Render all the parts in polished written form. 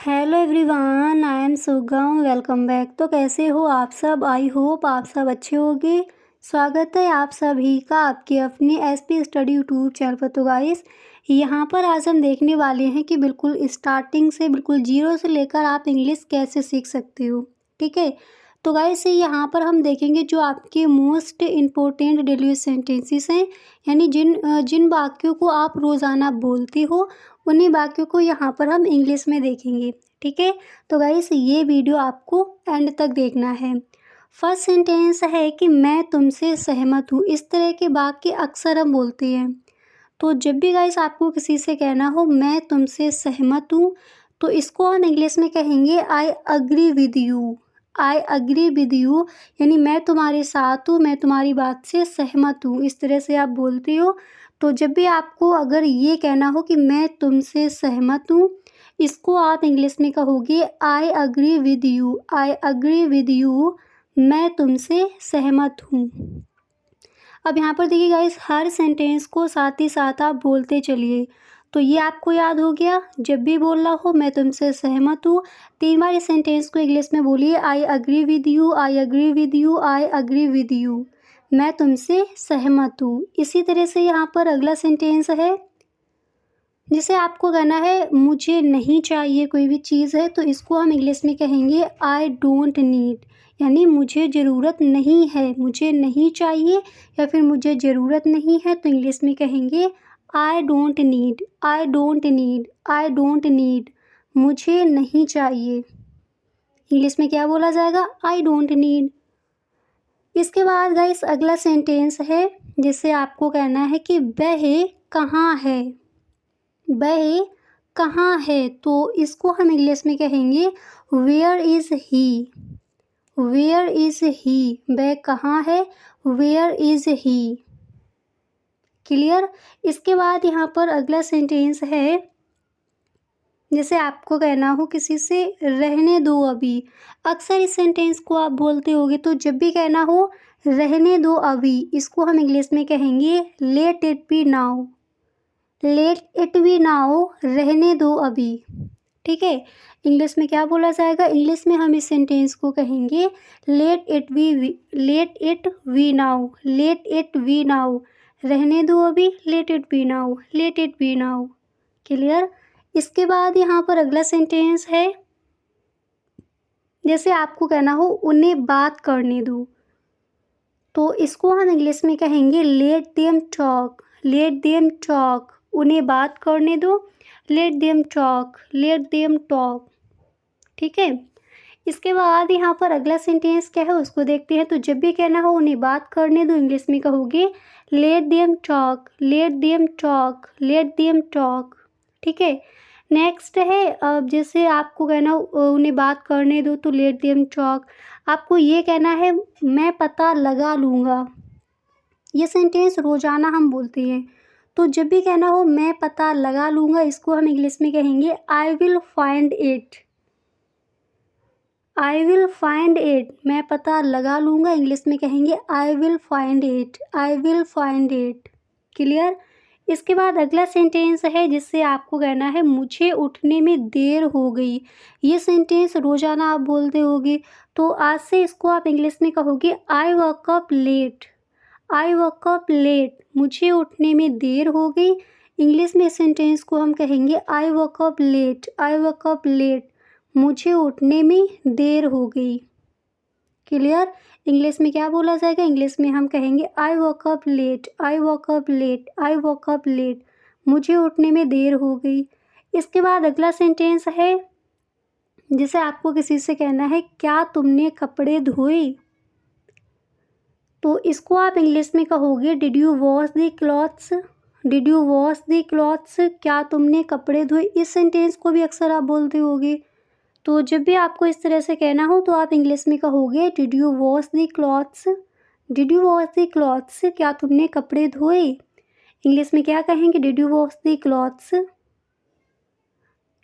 Hello everyone, I am सुगम। Welcome back. तो कैसे हो आप सब? आई होप आप सब अच्छे होंगे। स्वागत है आप सभी का आपके अपने एसपी स्टडी यूट्यूब चैनल पर। तो गाइस, यहाँ पर आज हम देखने वाले हैं कि बिल्कुल स्टार्टिंग से बिल्कुल जीरो से लेकर आप इंग्लिश कैसे सीख सकते हो। ठीक है। तो गाइस, यहाँ पर हम देखेंगे जो आपके मोस्ट इम्पोर्टेंट डेली सेंटेंसेस हैं, यानी जिन वाक्यों को आप रोज़ाना बोलते हो उन्हीं वाक्यों को यहाँ पर हम इंग्लिश में देखेंगे। ठीक है। तो गाइस, ये वीडियो आपको एंड तक देखना है। फर्स्ट सेंटेंस है कि मैं तुमसे सहमत हूँ। इस तरह के वाक्य अक्सर हम बोलते हैं। तो जब भी गाइस आपको किसी से कहना हो मैं तुमसे सहमत हूँ, तो इसको हम इंग्लिश में कहेंगे I agree with you. I agree with you, यानी मैं तुम्हारे साथ हूँ, मैं तुम्हारी बात से सहमत हूँ। इस तरह से आप बोलते हो। तो जब भी आपको अगर ये कहना हो कि मैं तुमसे सहमत हूँ, इसको आप इंग्लिश में कहोगे I agree with you. I agree with you, मैं तुमसे सहमत हूँ। अब यहाँ पर देखिए गाइस, हर सेंटेंस को साथ ही साथ आप बोलते चलिए। तो ये आपको याद हो गया, जब भी बोलना हो मैं तुमसे सहमत हूँ, 3 बार इस सेंटेंस को इंग्लिश में बोलिए। I agree with you, I agree with you, I agree with you, मैं तुमसे सहमत हूँ। इसी तरह से यहाँ पर अगला सेंटेंस है, जिसे आपको कहना है मुझे नहीं चाहिए कोई भी चीज़ है, तो इसको हम इंग्लिश में कहेंगे आई डोंट नीड, यानी मुझे ज़रूरत नहीं है, मुझे नहीं चाहिए या फिर मुझे ज़रूरत नहीं है, तो इंग्लिश में कहेंगे I don't need, I don't need, I don't need, मुझे नहीं चाहिए। इंग्लिश में क्या बोला जाएगा? I don't need. इसके बाद गाइस अगला सेंटेंस है, जिसे आपको कहना है कि वह कहाँ है। वह कहाँ है, तो इसको हम इंग्लिश में कहेंगे where is he. Where is he, वह कहाँ है, वेयर इज़ ही। क्लियर। इसके बाद यहाँ पर अगला सेंटेंस है, जैसे आपको कहना हो किसी से रहने दो अभी। अक्सर इस सेंटेंस को आप बोलते होगे, तो जब भी कहना हो रहने दो अभी, इसको हम इंग्लिश में कहेंगे let it be now. Let it be now, रहने दो अभी। ठीक है। इंग्लिश में क्या बोला जाएगा? इंग्लिश में हम इस सेंटेंस को कहेंगे let it we now, let it we now, रहने दो अभी, let it be now, let it be now. Clear. इसके बाद यहाँ पर अगला सेंटेंस है, जैसे आपको कहना हो उन्हें बात करने दो, तो इसको हम इंग्लिश में कहेंगे let them talk. Let them talk, उन्हें बात करने दो, let them talk, let them talk. ठीक है। इसके बाद यहाँ पर अगला सेंटेंस क्या है उसको देखते हैं। तो जब भी कहना हो उन्हें बात करने दो, इंग्लिश में कहोगे let them talk, let them talk, let them talk. ठीक है। नेक्स्ट है, अब जैसे आपको कहना हो उन्हें बात करने दो, तो लेट देम टॉक। आपको ये कहना है मैं पता लगा लूँगा। ये सेंटेंस रोज़ाना हम बोलते हैं। तो जब भी कहना हो मैं पता लगा लूँगा, इसको हम इंग्लिश में कहेंगे I will find it. I will find it, मैं पता लगा लूँगा, इंग्लिश में कहेंगे I will find it, I will find it. Clear. इसके बाद अगला सेंटेंस है, जिससे आपको कहना है मुझे उठने में देर हो गई। ये सेंटेंस रोज़ाना आप बोलते होगे, तो आज से इसको आप इंग्लिश में कहोगे I walk up late. I walk up late, मुझे उठने में देर हो गई। इंग्लिश में इस सेंटेंस को हम कहेंगे I walk up late, I walk up late, मुझे उठने में देर हो गई। क्लियर। इंग्लिश में क्या बोला जाएगा? इंग्लिश में हम कहेंगे I walk up late, I walk up late, I walk up late, मुझे उठने में देर हो गई। इसके बाद अगला सेंटेंस है, जिसे आपको किसी से कहना है क्या तुमने कपड़े धोए, तो इसको आप इंग्लिश में कहोगे did you wash the clothes. Did you wash the clothes, क्या तुमने कपड़े धोए। इस सेंटेंस को भी अक्सर आप बोलते होगे। तो जब भी आपको इस तरह से कहना हो, तो आप इंग्लिश में कहोगे did you wash the clothes. Did you wash the clothes, क्या तुमने कपड़े धोए। इंग्लिश में क्या कहेंगे? Did you wash the clothes.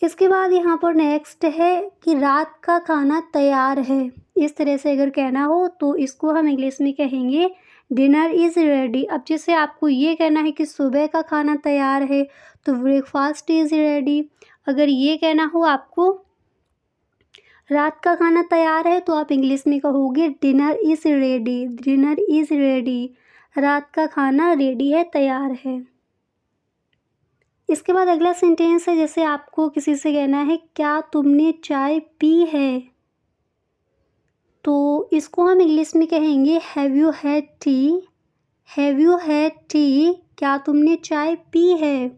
इसके बाद यहाँ पर नेक्स्ट है कि रात का खाना तैयार है। इस तरह से अगर कहना हो, तो इसको हम इंग्लिश में कहेंगे डिनर इज़ रेडी। अब जैसे आपको ये कहना है कि सुबह का खाना तैयार है, तो ब्रेकफास्ट इज़ रेडी। अगर ये कहना हो आपको रात का खाना तैयार है तो आप इंग्लिश में कहोगे dinner is ready, dinner is ready. रात का खाना रेडी है, तैयार है। इसके बाद अगला सेंटेंस है, जैसे आपको किसी से कहना है क्या तुमने चाय पी है, तो इसको हम इंग्लिश में कहेंगे have you had T, have you had T. क्या तुमने चाय पी है,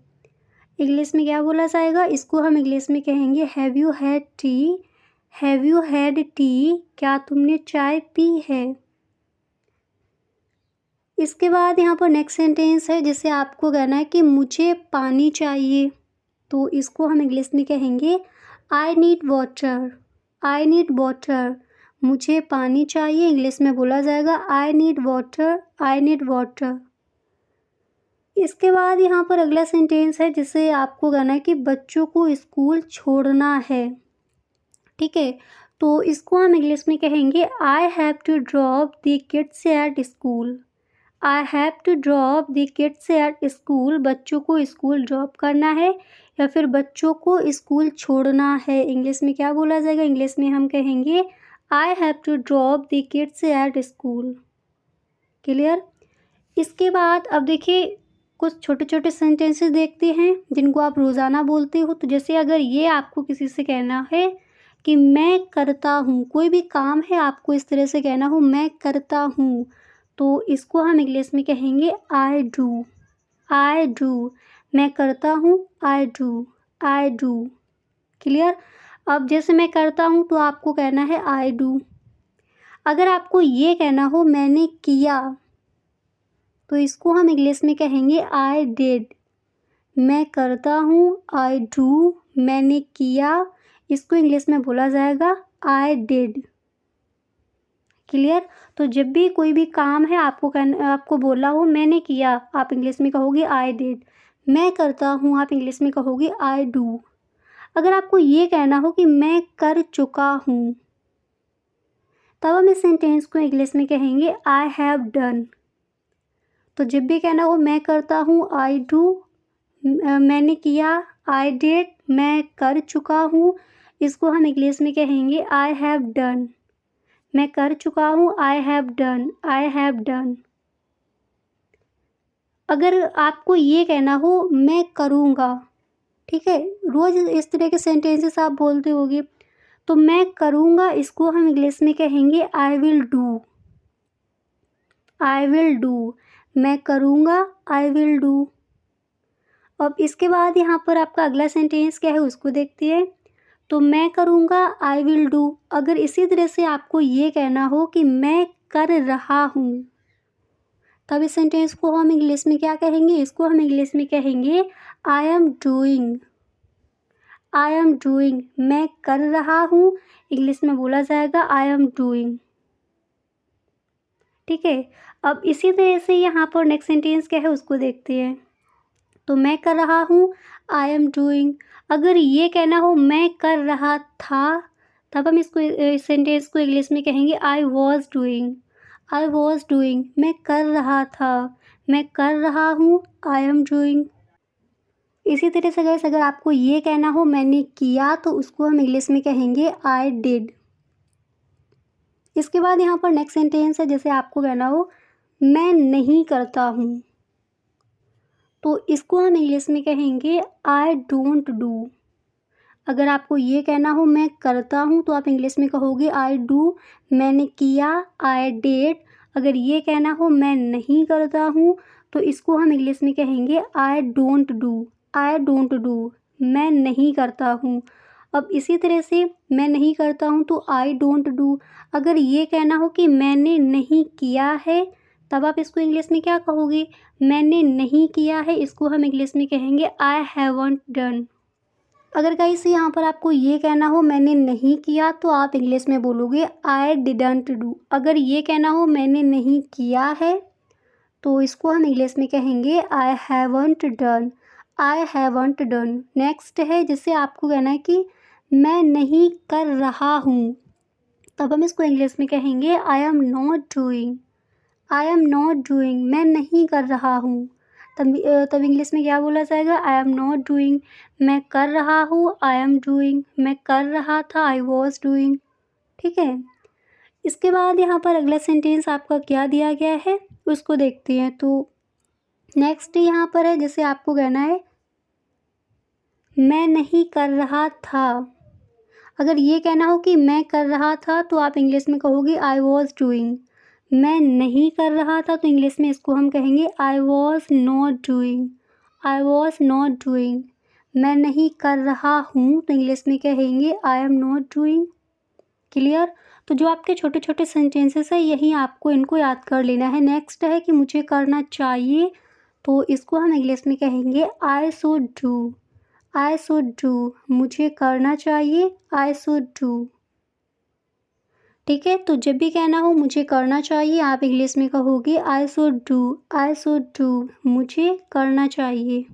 इंग्लिश में क्या बोला जाएगा, इसको हम इंग्लिश में कहेंगे have you had T, have you had T. क्या तुमने चाय पी है। इसके बाद यहाँ पर नेक्स्ट सेंटेंस है, जिसे आपको कहना है कि मुझे पानी चाहिए, तो इसको हम इंग्लिश में कहेंगे I need water, I need water. मुझे पानी चाहिए, इंग्लिश में बोला जाएगा I need water, I need water. इसके बाद यहाँ पर अगला सेंटेंस है, जिसे आपको कहना है कि बच्चों को स्कूल छोड़ना है, ठीक है। तो इसको हम इंग्लिश में कहेंगे I have to drop the kids at school, I have to drop the kids at school. बच्चों को स्कूल ड्रॉप करना है या फिर बच्चों को स्कूल छोड़ना है, इंग्लिश में क्या बोला जाएगा, इंग्लिश में हम कहेंगे I have to drop the kids at school. Clear. इसके बाद अब देखिए कुछ छोटे छोटे सेंटेंसेस देखते हैं जिनको आप रोज़ाना बोलते हो। तो जैसे अगर ये आपको किसी से कहना है कि मैं करता हूँ, कोई भी काम है आपको इस तरह से कहना हो मैं करता हूँ, तो इसको हम इंग्लिश में कहेंगे आई डू, आई डू। मैं करता हूँ, I do, I do. Clear. अब जैसे मैं करता हूँ तो आपको कहना है आई डू। अगर आपको ये कहना हो मैंने किया, तो इसको हम इंग्लिश में कहेंगे आई डिड। मैं करता हूँ, आई डू, मैंने किया, इसको इंग्लिश में बोला जाएगा आई डिड। क्लियर। तो जब भी कोई भी काम है आपको बोला हो मैंने किया, आप इंग्लिश में कहोगे आई डिड। मैं करता हूँ, आप इंग्लिश में कहोगे आई डू। अगर आपको ये कहना हो कि मैं कर चुका हूँ, तब हम इस सेंटेंस को इंग्लिश में कहेंगे आई हैव डन। तो जब भी कहना हो मैं करता हूँ आई डू, मैंने किया आई डिड, मैं कर चुका हूँ, इसको हम इंग्लिश में कहेंगे आई हैव डन। मैं कर चुका हूँ, I have done, I have done. अगर आपको ये कहना हो मैं करूँगा, ठीक है, रोज़ इस तरह के सेंटेंसेस आप बोलते होगे, तो मैं करूँगा इसको हम इंग्लिश में कहेंगे I will do, I will do. मैं करूँगा, आई विल डू। अब इसके बाद यहाँ पर आपका अगला सेंटेंस क्या है उसको देखते हैं। तो मैं करूँगा, आई विल डू। अगर इसी तरह से आपको ये कहना हो कि मैं कर रहा हूँ, तब इस सेंटेंस को हम इंग्लिश में क्या कहेंगे, इसको हम इंग्लिश में कहेंगे I am doing, I am doing. मैं कर रहा हूँ, इंग्लिश में बोला जाएगा आई एम डूइंग। ठीक है। अब इसी तरह से यहाँ पर नेक्स्ट सेंटेंस क्या है उसको देखते हैं। तो मैं कर रहा हूँ, आई एम डूइंग। अगर ये कहना हो मैं कर रहा था, तब हम इसको सेंटेंस को इंग्लिश में कहेंगे I was doing, I was doing. मैं कर रहा था, मैं कर रहा हूँ, आई एम डूइंग। इसी तरह से गाइस अगर आपको ये कहना हो मैंने किया, तो उसको हम इंग्लिश में कहेंगे आई डिड। इसके बाद यहाँ पर नेक्स्ट सेंटेंस है, जैसे आपको कहना हो मैं नहीं करता हूँ, तो इसको हम इंग्लिश में कहेंगे आई डोंट डू। अगर आपको ये कहना हो मैं करता हूँ, तो आप इंग्लिश में कहोगे आई डू। मैंने किया, आई डिड। अगर ये कहना हो मैं नहीं करता हूँ, तो इसको हम इंग्लिश में कहेंगे I don't do, I don't do. मैं नहीं करता हूँ। अब इसी तरह से मैं नहीं करता हूँ तो आई डोंट डू। अगर ये कहना हो कि मैंने नहीं किया है, तब आप इसको इंग्लिश में क्या कहोगे, मैंने नहीं किया है, इसको हम इंग्लिश में कहेंगे आई हैवंट डन। अगर गाइस यहाँ पर आपको ये कहना हो मैंने नहीं किया, तो आप इंग्लिश में बोलोगे आई डिडंट डू। अगर ये कहना हो मैंने नहीं किया है, तो इसको हम इंग्लिश में कहेंगे I haven't done, I haven't done. Next है जिससे आपको कहना है कि मैं नहीं कर रहा हूँ, तब हम इसको इंग्लिश में कहेंगे I am not doing, I am not doing. मैं नहीं कर रहा हूँ। तब इंग्लिश में क्या बोला जाएगा, आई एम नॉट डूइंग, मैं कर रहा हूँ, आई एम डूइंग, मैं कर रहा था, आई वॉज डूइंग। ठीक है, इसके बाद यहाँ पर अगला सेंटेंस आपका क्या दिया गया है उसको देखते हैं। तो नेक्स्ट यहाँ पर है, जैसे आपको कहना है मैं नहीं कर रहा था। अगर ये कहना हो कि मैं कर रहा था तो आप इंग्लिश में कहोगे आई वॉज डूइंग। मैं नहीं कर रहा था तो इंग्लिश में इसको हम कहेंगे I was not doing, I was not doing. मैं नहीं कर रहा हूँ तो इंग्लिश में कहेंगे I am not doing. Clear. तो जो आपके छोटे छोटे सेंटेंसेस है यही आपको इनको याद कर लेना है। नेक्स्ट है कि मुझे करना चाहिए, तो इसको हम इंग्लिश में कहेंगे I should do, I should do. मुझे करना चाहिए, आई शुड डू। ठीक है, तो जब भी कहना हो मुझे करना चाहिए आप इंग्लिश में कहोगे I should do, I should do, मुझे करना चाहिए।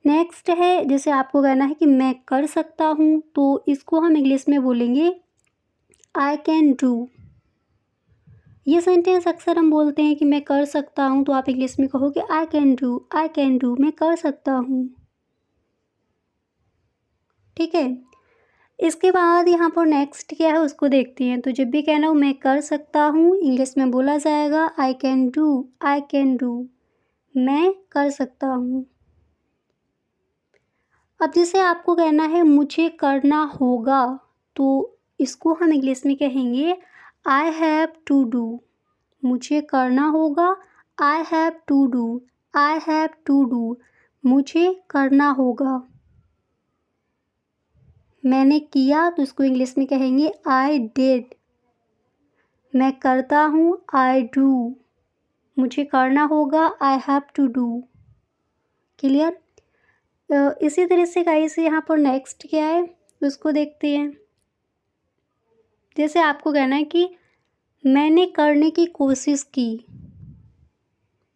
नेक्स्ट है, जैसे आपको कहना है कि मैं कर सकता हूँ तो इसको हम इंग्लिश में बोलेंगे आई कैन डू। ये सेंटेंस अक्सर हम बोलते हैं कि मैं कर सकता हूँ, तो आप इंग्लिश में कहोगे I can do, I can do, मैं कर सकता हूँ। ठीक है, इसके बाद यहाँ पर नेक्स्ट क्या है उसको देखते हैं। तो जब भी कहना हो मैं कर सकता हूँ इंग्लिश में बोला जाएगा I can do, I can do, मैं कर सकता हूँ। अब जैसे आपको कहना है मुझे करना होगा, तो इसको हम इंग्लिश में कहेंगे आई हैव टू डू। मुझे करना होगा, I have to do, I have to do, मुझे करना होगा। मैंने किया तो इसको इंग्लिश में कहेंगे आई डिड। मैं करता हूँ, आई डू। मुझे करना होगा, I have to do. Clear. इसी तरह से गाइस यहाँ पर नेक्स्ट क्या है उसको देखते हैं। जैसे आपको कहना है कि मैंने करने की कोशिश की।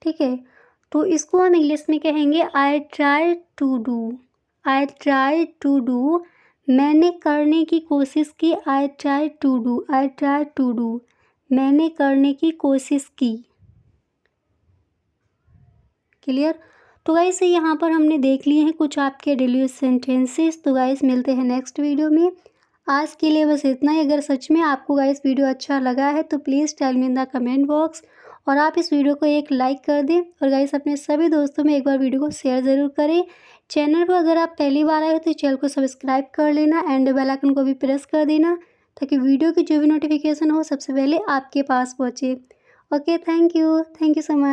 ठीक है, तो इसको हम इंग्लिश में कहेंगे I try to do, I try to do. मैंने करने की कोशिश की, I try to do, I try to do, मैंने करने की कोशिश की। क्लियर। तो गाइस यहाँ पर हमने देख लिए हैं कुछ आपके डेली यूज सेंटेंसेस। तो गाइस मिलते हैं नेक्स्ट वीडियो में। आज के लिए बस इतना ही। अगर सच में आपको गाइस वीडियो अच्छा लगा है तो please tell me in the comment box, और आप इस वीडियो को एक लाइक कर दें, और गाइस अपने सभी दोस्तों में एक बार वीडियो को शेयर ज़रूर करें। चैनल पर अगर आप पहली बार आए हो तो चैनल को सब्सक्राइब कर लेना एंड बेल आइकन को भी प्रेस कर देना, ताकि वीडियो की जो भी नोटिफिकेशन हो सबसे पहले आपके पास पहुँचे। Okay, thank you so much.